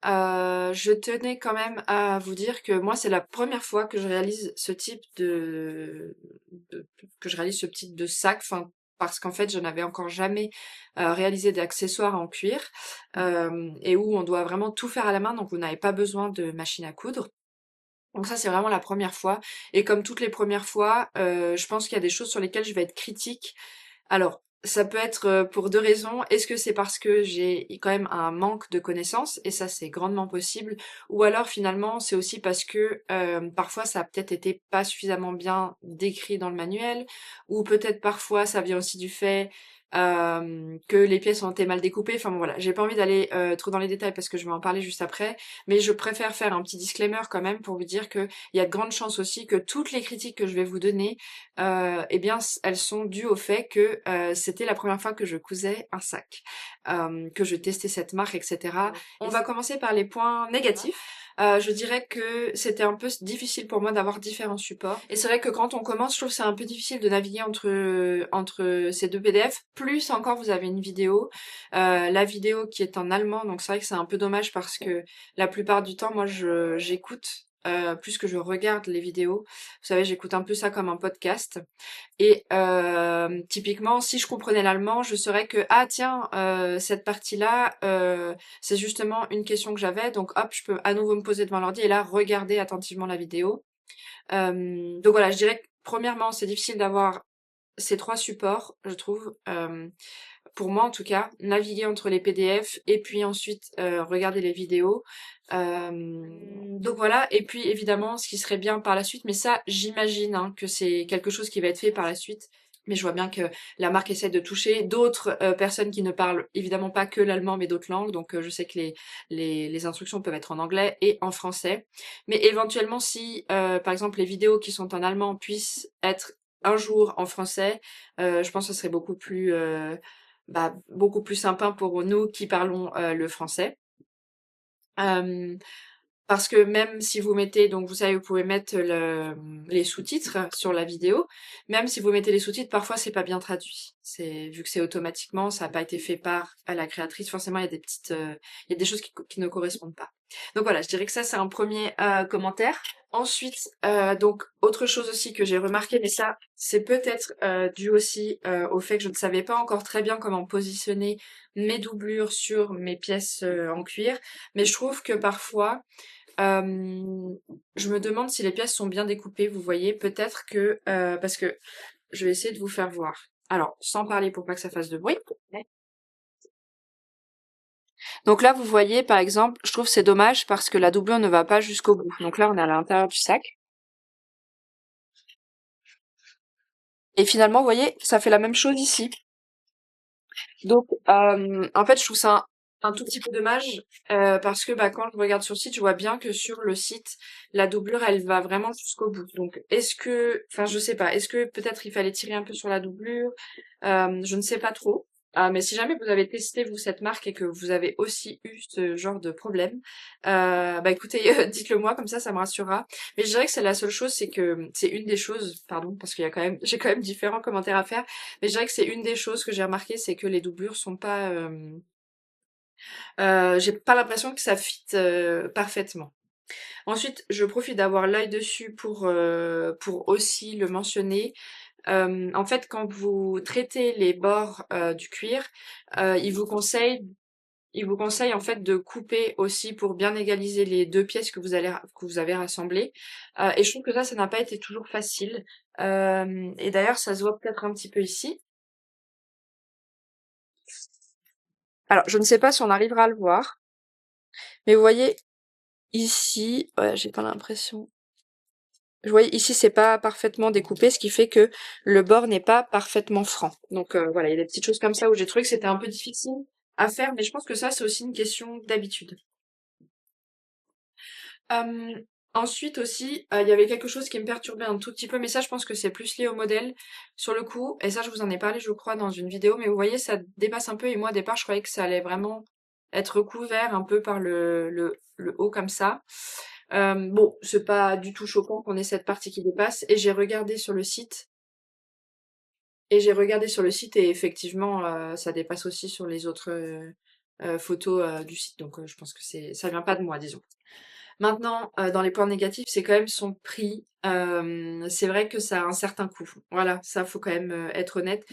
je tenais quand même à vous dire que moi c'est la première fois que je réalise ce type que je réalise ce type de sac, enfin parce qu'en fait je n'avais encore jamais réalisé d'accessoires en cuir et où on doit vraiment tout faire à la main, donc vous n'avez pas besoin de machine à coudre. Donc ça c'est vraiment la première fois et comme toutes les premières fois, je pense qu'il y a des choses sur lesquelles je vais être critique. Alors, ça peut être pour deux raisons. Est-ce que c'est parce que j'ai quand même un manque de connaissances, et ça c'est grandement possible, ou alors finalement c'est aussi parce que parfois ça a peut-être été pas suffisamment bien décrit dans le manuel, ou peut-être parfois ça vient aussi du fait que les pièces ont été mal découpées. Enfin bon voilà, j'ai pas envie d'aller trop dans les détails parce que je vais en parler juste après, mais je préfère faire un petit disclaimer quand même pour vous dire que il y a de grandes chances aussi que toutes les critiques que je vais vous donner eh bien, elles sont dues au fait que c'était la première fois que je cousais un sac, que je testais cette marque, etc. On va commencer par les points négatifs. Je dirais que c'était un peu difficile pour moi d'avoir différents supports. Et c'est vrai que quand on commence, je trouve que c'est un peu difficile de naviguer entre ces deux PDF. Plus encore, vous avez une vidéo. La vidéo qui est en allemand, donc c'est vrai que c'est un peu dommage parce que la plupart du temps, moi, j'écoute plus que je regarde les vidéos. Vous savez, j'écoute un peu ça comme un podcast. Et typiquement, si je comprenais l'allemand, je saurais que ah tiens, cette partie-là, c'est justement une question que j'avais. Donc hop, je peux à nouveau me poser devant l'ordi et là regarder attentivement la vidéo. Donc voilà, je dirais que premièrement, c'est difficile d'avoir ces trois supports, je trouve. Pour moi en tout cas, naviguer entre les PDF et puis ensuite regarder les vidéos. Donc voilà, et puis évidemment ce qui serait bien par la suite, mais ça j'imagine hein, que c'est quelque chose qui va être fait par la suite. Mais je vois bien que la marque essaie de toucher d'autres personnes qui ne parlent évidemment pas que l'allemand mais d'autres langues. Donc je sais que les instructions peuvent être en anglais et en français. Mais éventuellement si par exemple les vidéos qui sont en allemand puissent être un jour en français, je pense que ce serait beaucoup plus sympa pour nous qui parlons le français. Parce que même si vous mettez, donc vous savez, vous pouvez mettre les sous-titres sur la vidéo, même si vous mettez les sous-titres, parfois c'est pas bien traduit. Vu que c'est automatiquement, ça n'a pas été fait par la créatrice, forcément il y a des il y a des choses qui ne correspondent pas. Donc voilà, je dirais que ça c'est un premier commentaire. Ensuite, donc autre chose aussi que j'ai remarqué, mais ça c'est peut-être dû aussi au fait que je ne savais pas encore très bien comment positionner mes doublures sur mes pièces en cuir, mais je trouve que parfois je me demande si les pièces sont bien découpées, vous voyez, peut-être que parce que je vais essayer de vous faire voir. Alors, sans parler pour pas que ça fasse de bruit. Donc là, vous voyez, par exemple, je trouve c'est dommage parce que la doublure ne va pas jusqu'au bout. Donc là, on est à l'intérieur du sac. Et finalement, vous voyez, ça fait la même chose ici. Donc, en fait, je trouve ça un tout petit peu dommage parce que bah, quand je regarde sur le site, je vois bien que sur le site, la doublure, elle va vraiment jusqu'au bout. Donc, enfin, je sais pas, est-ce que peut-être il fallait tirer un peu sur la doublure Je ne sais pas trop. Mais si jamais vous avez testé, vous, cette marque et que vous avez aussi eu ce genre de problème, bah écoutez, dites-le moi, comme ça me rassurera. Mais je dirais que c'est la seule chose, c'est que c'est une des choses, pardon, parce qu'il y a quand même, j'ai quand même différents commentaires à faire, mais je dirais que c'est une des choses que j'ai remarqué, c'est que les doublures sont pas, j'ai pas l'impression que ça fit parfaitement. Ensuite, je profite d'avoir l'œil dessus pour aussi le mentionner. En fait, quand vous traitez les bords du cuir, il vous conseille en fait de couper aussi pour bien égaliser les deux pièces que vous avez rassemblées. Et je trouve que ça n'a pas été toujours facile. Et d'ailleurs, ça se voit peut-être un petit peu ici. Alors, je ne sais pas si on arrivera à le voir, mais vous voyez ici, ouais, j'ai pas l'impression. Vous voyez ici, c'est pas parfaitement découpé, ce qui fait que le bord n'est pas parfaitement franc. Donc voilà, il y a des petites choses comme ça où j'ai trouvé que c'était un peu difficile à faire, mais je pense que ça, c'est aussi une question d'habitude. Euh, Ensuite aussi, il y avait quelque chose qui me perturbait un tout petit peu, mais ça je pense que c'est plus lié au modèle sur le coup, et ça je vous en ai parlé je crois dans une vidéo, mais vous voyez ça dépasse un peu, et moi au départ je croyais que ça allait vraiment être couvert un peu par le haut comme ça. Bon, c'est pas du tout choquant qu'on ait cette partie qui dépasse, et j'ai regardé sur le site, et effectivement ça dépasse aussi sur les autres photos du site, donc je pense que ça vient pas de moi, disons. Maintenant, dans les points négatifs, c'est quand même son prix. C'est vrai que ça a un certain coût. Voilà, ça faut quand même être honnête.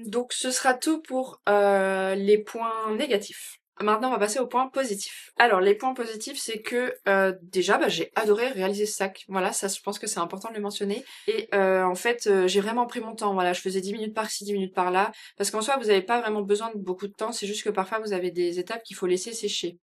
Donc ce sera tout pour les points négatifs. Maintenant, on va passer aux points positifs. Alors, les points positifs, c'est que déjà, bah, j'ai adoré réaliser ce sac. Voilà, ça, je pense que c'est important de le mentionner. Et en fait, j'ai vraiment pris mon temps. Voilà, je faisais 10 minutes par-ci, 10 minutes par-là. Parce qu'en soi, vous n'avez pas vraiment besoin de beaucoup de temps. C'est juste que parfois, vous avez des étapes qu'il faut laisser sécher.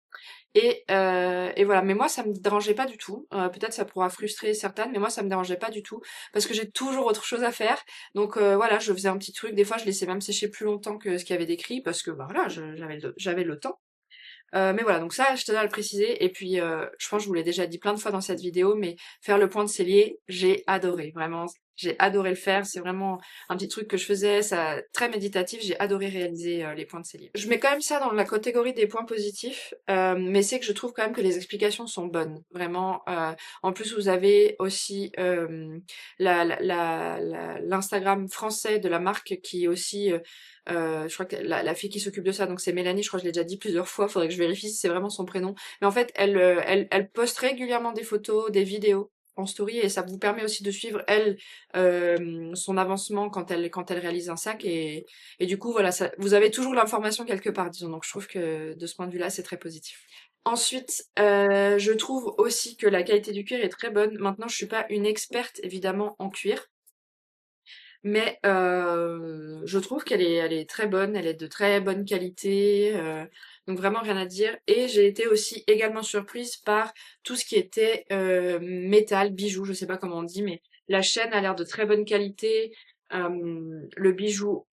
Et voilà, mais moi ça me dérangeait pas du tout. Peut-être ça pourra frustrer certaines, mais moi ça me dérangeait pas du tout parce que j'ai toujours autre chose à faire. Donc voilà, je faisais un petit truc. Des fois, je laissais même sécher plus longtemps que ce qu'il y avait décrit parce que bah voilà, j'avais le temps. Mais voilà, donc ça, je tenais à le préciser. Et puis, je pense que je vous l'ai déjà dit plein de fois dans cette vidéo, mais faire le point de cellier, j'ai adoré. Vraiment, j'ai adoré le faire. C'est vraiment un petit truc que je faisais, ça très méditatif. J'ai adoré réaliser les points de cellier. Je mets quand même ça dans la catégorie des points positifs, mais c'est que je trouve quand même que les explications sont bonnes. Vraiment. En plus, vous avez aussi l'Instagram français de la marque qui est aussi je crois que la fille qui s'occupe de ça, donc c'est Mélanie, je crois que je l'ai déjà dit plusieurs fois, faudrait que je vérifie si c'est vraiment son prénom. Mais en fait, elle poste régulièrement des photos, des vidéos en story et ça vous permet aussi de suivre elle son avancement quand elle réalise un sac et du coup voilà ça, vous avez toujours l'information quelque part disons, donc je trouve que de ce point de vue là c'est très positif. Ensuite, je trouve aussi que la qualité du cuir est très bonne. Maintenant, je suis pas une experte évidemment en cuir, mais je trouve elle est très bonne, elle est de très bonne qualité, donc vraiment rien à dire. Et j'ai été aussi également surprise par tout ce qui était métal, bijoux, je sais pas comment on dit, mais la chaîne a l'air de très bonne qualité. Le bijou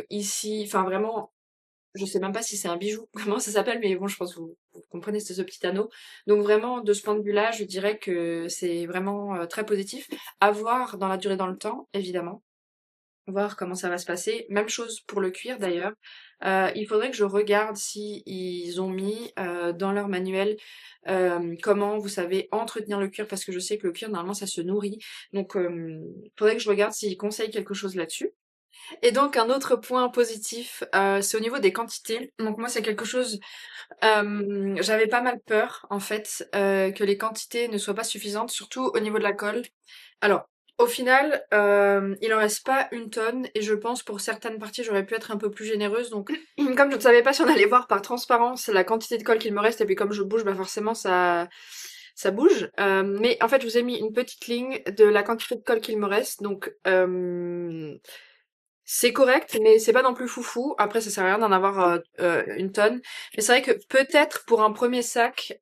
ici, enfin vraiment, je sais même pas si c'est un bijou, comment ça s'appelle, mais bon, je pense que vous comprenez, c'est ce petit anneau. Donc vraiment, de ce point de vue-là, je dirais que c'est vraiment très positif. À voir dans la durée dans le temps, évidemment voir comment ça va se passer. Même chose pour le cuir d'ailleurs. Il faudrait que je regarde si ils ont mis dans leur manuel comment, vous savez, entretenir le cuir parce que je sais que le cuir normalement ça se nourrit. Donc faudrait que je regarde s'ils conseillent quelque chose là-dessus. Et donc un autre point positif, c'est au niveau des quantités. Donc moi c'est quelque chose, j'avais pas mal peur en fait, que les quantités ne soient pas suffisantes, surtout au niveau de la colle. Alors, au final, il en reste pas une tonne et je pense pour certaines parties j'aurais pu être un peu plus généreuse. Donc comme je ne savais pas si on allait voir par transparence la quantité de colle qu'il me reste et puis comme je bouge, bah forcément ça bouge. Mais en fait je vous ai mis une petite ligne de la quantité de colle qu'il me reste. Donc c'est correct, mais c'est pas non plus foufou. Après, ça sert à rien d'en avoir une tonne. Mais c'est vrai que peut-être pour un premier sac,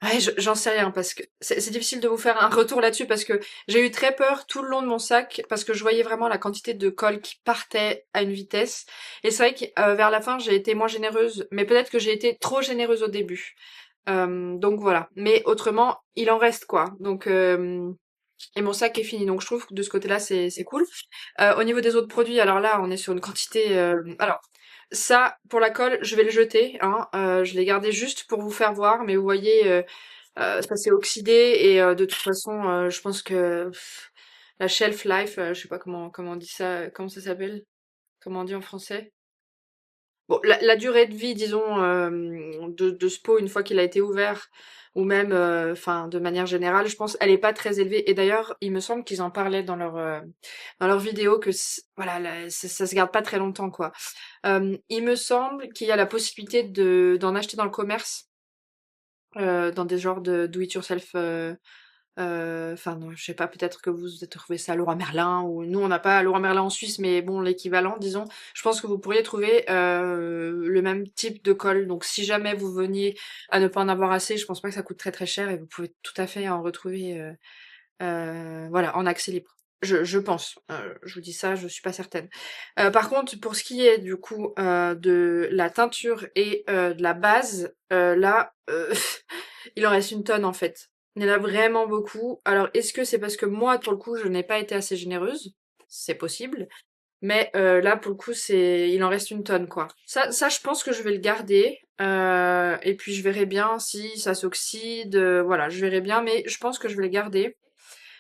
ouais, j'en sais rien parce que c'est difficile de vous faire un retour là-dessus parce que j'ai eu très peur tout le long de mon sac parce que je voyais vraiment la quantité de colle qui partait à une vitesse. Et c'est vrai que vers la fin, j'ai été moins généreuse, mais peut-être que j'ai été trop généreuse au début. Donc voilà. Mais autrement, il en reste quoi. Donc et mon sac est fini, donc je trouve que de ce côté-là, c'est cool. Au niveau des autres produits, alors là, on est sur une quantité... Alors, ça, pour la colle, je vais le jeter. Hein, je l'ai gardé juste pour vous faire voir, mais vous voyez, ça s'est oxydé et de toute façon, je pense que la shelf life, je sais pas comment on dit ça, comment ça s'appelle, comment on dit en français. Bon, la durée de vie, disons, de ce pot, une fois qu'il a été ouvert, ou même, enfin, de manière générale, je pense, elle est pas très élevée. Et d'ailleurs, il me semble qu'ils en parlaient dans leur vidéo que, voilà, ça se garde pas très longtemps, quoi. Il me semble qu'il y a la possibilité d'en acheter dans le commerce, dans des genres de do it yourself, enfin non, je sais pas, peut-être que vous avez trouvé ça à Leroy Merlin ou nous on n'a pas Leroy Merlin en Suisse, mais bon l'équivalent disons. Je pense que vous pourriez trouver le même type de colle. Donc si jamais vous veniez à ne pas en avoir assez, je pense pas que ça coûte très très cher et vous pouvez tout à fait en retrouver voilà en accès libre. Je pense. Je vous dis ça, je suis pas certaine. Par contre, pour ce qui est du coup de la teinture et de la base, là, il en reste une tonne en fait. Il y en a vraiment beaucoup. Alors, est-ce que c'est parce que moi, pour le coup, je n'ai pas été assez généreuse? C'est possible. Mais là, pour le coup, il en reste une tonne, quoi. Ça, je pense que je vais le garder. Et puis, je verrai bien si ça s'oxyde. Voilà, je verrai bien. Mais je pense que je vais le garder.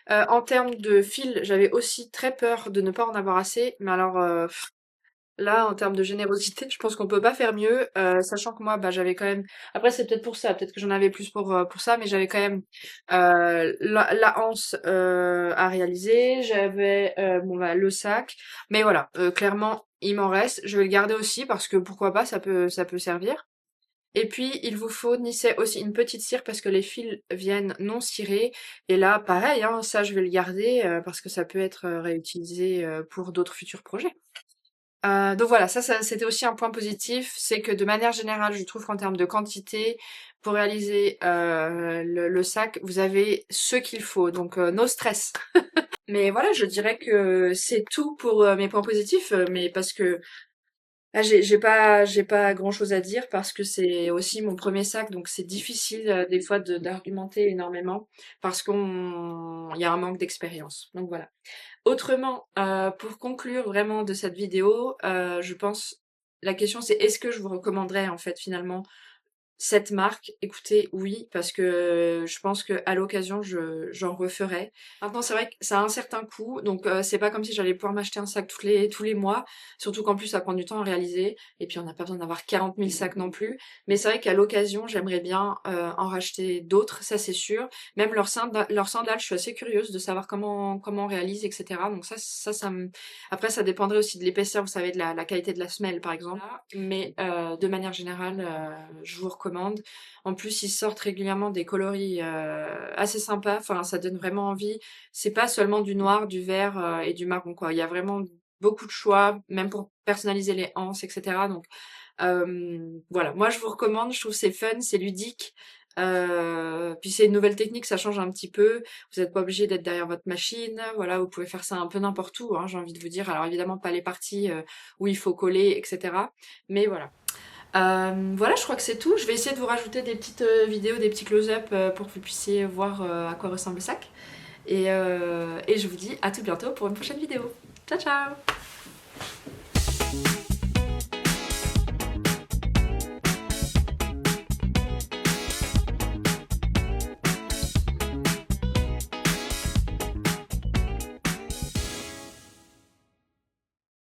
En termes de fil, j'avais aussi très peur de ne pas en avoir assez. Mais alors, là, en termes de générosité, je pense qu'on peut pas faire mieux, sachant que moi, bah, j'avais quand même. Après, c'est peut-être pour ça, peut-être que j'en avais plus pour ça, mais j'avais quand même la anse à réaliser, j'avais bon bah le sac, mais voilà, clairement, il m'en reste. Je vais le garder aussi parce que pourquoi pas, ça peut servir. Et puis, il vous fournissait aussi une petite cire parce que les fils viennent non cirés. Et là, pareil, hein, ça, je vais le garder parce que ça peut être réutilisé pour d'autres futurs projets. Donc voilà, ça c'était aussi un point positif, c'est que de manière générale, je trouve qu'en termes de quantité, pour réaliser le sac, vous avez ce qu'il faut, donc no stress. Mais voilà, je dirais que c'est tout pour mes points positifs, mais parce que ah, j'ai pas grand-chose à dire parce que c'est aussi mon premier sac, donc c'est difficile des fois d'argumenter énormément parce il y a un manque d'expérience. Donc voilà. Autrement, pour conclure vraiment de cette vidéo, je pense la question c'est est-ce que je vous recommanderais en fait finalement cette marque? Écoutez, oui, parce que je pense qu'à l'occasion, j'en referai. Maintenant, c'est vrai que ça a un certain coût, donc c'est pas comme si j'allais pouvoir m'acheter un sac tous les mois, surtout qu'en plus ça prend du temps à réaliser, et puis on n'a pas besoin d'avoir 40 000 sacs non plus. Mais c'est vrai qu'à l'occasion, j'aimerais bien en racheter d'autres, ça c'est sûr. Même leurs sandales, je suis assez curieuse de savoir comment on réalise, etc. Donc ça me... Après, ça dépendrait aussi de l'épaisseur, vous savez, de la qualité de la semelle, par exemple. Mais de manière générale, je vous recommande. En plus, ils sortent régulièrement des coloris assez sympas. Enfin, ça donne vraiment envie. C'est pas seulement du noir, du vert et du marron, quoi. Il y a vraiment beaucoup de choix, même pour personnaliser les anses, etc. Donc voilà, moi je vous recommande. Je trouve c'est fun, c'est ludique. Puis c'est une nouvelle technique, ça change un petit peu. Vous n'êtes pas obligé d'être derrière votre machine. Voilà, vous pouvez faire ça un peu n'importe où, hein, j'ai envie de vous dire. Alors évidemment pas les parties où il faut coller, etc. Mais voilà. Voilà, je crois que c'est tout. Je vais essayer de vous rajouter des petites vidéos, des petits close-up pour que vous puissiez voir à quoi ressemble le sac. Et je vous dis à tout bientôt pour une prochaine vidéo. Ciao ciao!